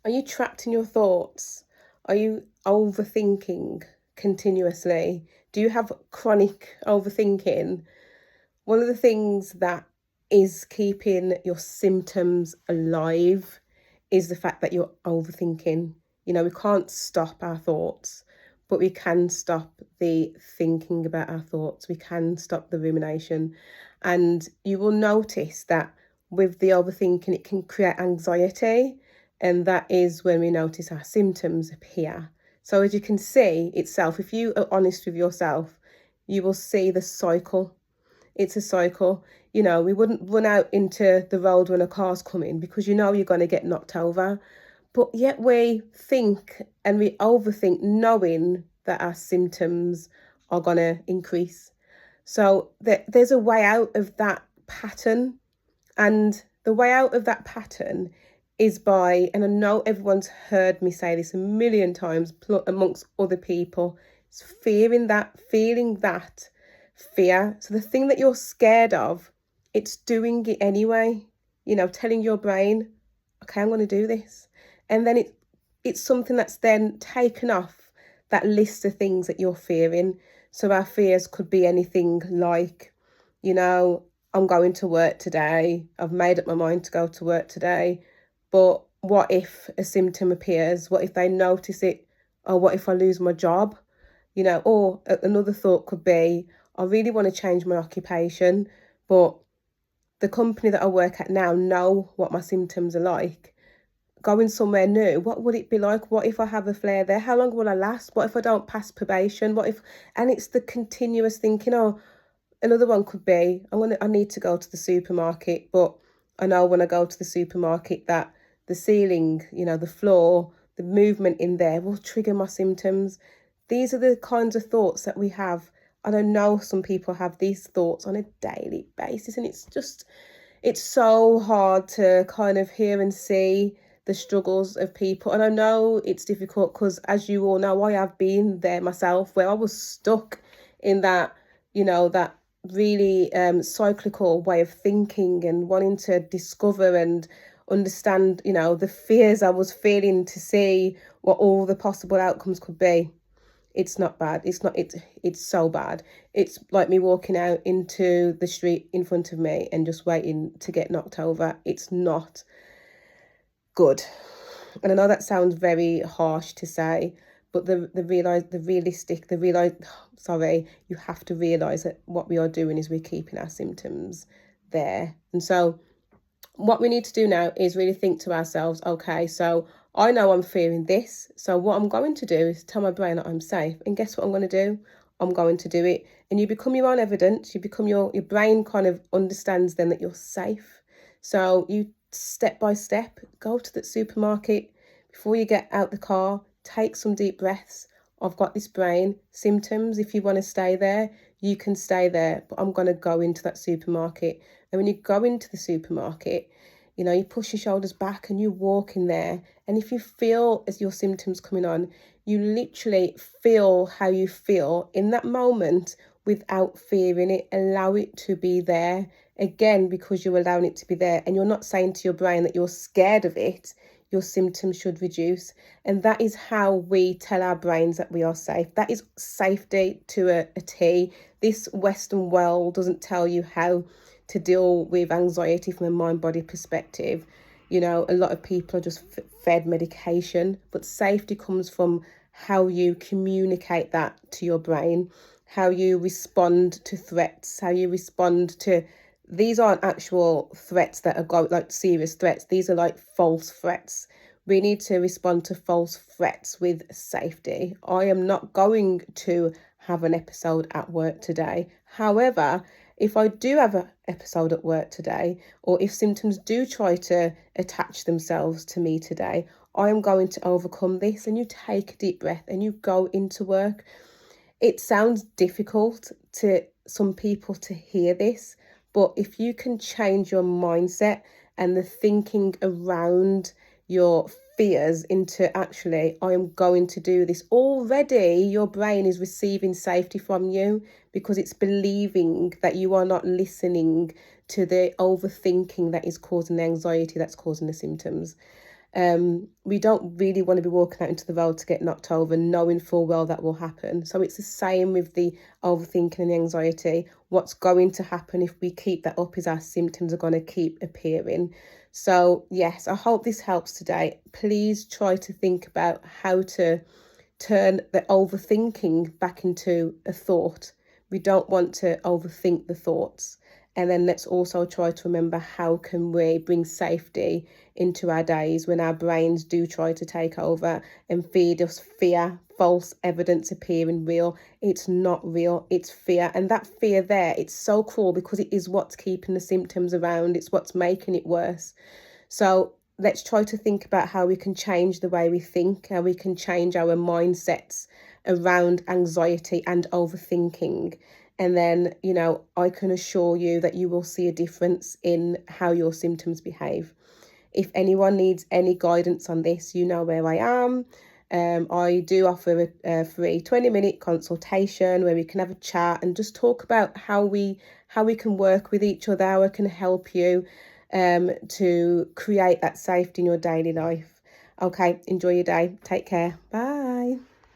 Are you trapped in your thoughts? Are you overthinking continuously? Do you have chronic overthinking? One of the things that is keeping your symptoms alive is the fact that you're overthinking. We can't stop our thoughts, but we can stop the thinking about our thoughts. We can stop the rumination. And you will notice that with the overthinking, it can create anxiety. And that is when we notice our symptoms appear. So, as you can see itself, if you are honest with yourself, you will see the cycle. It's a cycle. We wouldn't run out into the road when a car's coming because you're going to get knocked over. But yet we think and we overthink knowing that our symptoms are going to increase. So there's a way out of that pattern. And the way out of that pattern is by, and I know everyone's heard me say this a million times amongst other people, it's feeling that fear. So the thing that you're scared of, it's doing it anyway, telling your brain, okay, I'm going to do this. And then it's something that's then taken off that list of things that you're fearing. So our fears could be anything like, I'm going to work today. I've made up my mind to go to work today. But what if a symptom appears? What if they notice it? Or what if I lose my job? Or another thought could be, I really want to change my occupation, but the company that I work at now know what my symptoms are like. Going somewhere new, what would it be like? What if I have a flare there? How long will I last? What if I don't pass probation? And it's the continuous thinking. Oh, another one could be, I need to go to the supermarket, but I know when I go to the supermarket that the ceiling, the floor, the movement in there will trigger my symptoms. These are the kinds of thoughts that we have. And I know some people have these thoughts on a daily basis, and it's so hard to kind of hear and see the struggles of people. And I know it's difficult because, as you all know, I have been there myself, where I was stuck in that, that really cyclical way of thinking and wanting to discover and understand, the fears I was feeling, to see what all the possible outcomes could be. It's not bad. It's so bad. It's like me walking out into the street in front of me and just waiting to get knocked over. It's not good. And I know that sounds very harsh to say, but you have to realise that what we are doing is we're keeping our symptoms there. And so what we need to do now is really think to ourselves, okay, so I know I'm fearing this. So what I'm going to do is tell my brain that I'm safe. And guess what I'm going to do? I'm going to do it. And you become your own evidence. You become your brain kind of understands then that you're safe. So you step by step, go to the supermarket. Before you get out the car, take some deep breaths. I've got this brain. Symptoms, if you want to stay there, you can stay there. But I'm going to go into that supermarket. And when you go into the supermarket, you push your shoulders back and you walk in there. And if you feel as your symptoms coming on, you literally feel how you feel in that moment without fearing it. Allow it to be there. Again, because you're allowing it to be there and you're not saying to your brain that you're scared of it, your symptoms should reduce. And that is how we tell our brains that we are safe. That is safety to a T. This Western world doesn't tell you how to deal with anxiety from a mind-body perspective. A lot of people are just fed medication, but safety comes from how you communicate that to your brain, how you respond to threats, how you respond to, these aren't actual threats that are like serious threats. These are like false threats. We need to respond to false threats with safety. I am not going to have an episode at work today. However, if I do have an episode at work today, or if symptoms do try to attach themselves to me today, I am going to overcome this. And you take a deep breath and you go into work. It sounds difficult to some people to hear this, but if you can change your mindset and the thinking around your fears into, actually, I am going to do this, already your brain is receiving safety from you, because it's believing that you are not listening to the overthinking that is causing the anxiety, that's causing the symptoms. We don't really want to be walking out into the road to get knocked over, knowing full well that will happen. So it's the same with the overthinking and the anxiety. What's going to happen if we keep that up is our symptoms are going to keep appearing. So yes, I hope this helps today. Please try to think about how to turn the overthinking back into a thought. We don't want to overthink the thoughts. And then let's also try to remember, how can we bring safety into our days when our brains do try to take over and feed us fear, false evidence appearing real. It's not real, it's fear. And that fear there, it's so cruel because it is what's keeping the symptoms around. It's what's making it worse. So let's try to think about how we can change the way we think, how we can change our mindsets around anxiety and overthinking. And then, I can assure you that you will see a difference in how your symptoms behave. If anyone needs any guidance on this, you know where I am. I do offer a free 20-minute consultation where we can have a chat and just talk about how we can work with each other, how I can help you to create that safety in your daily life. Okay, enjoy your day. Take care. Bye.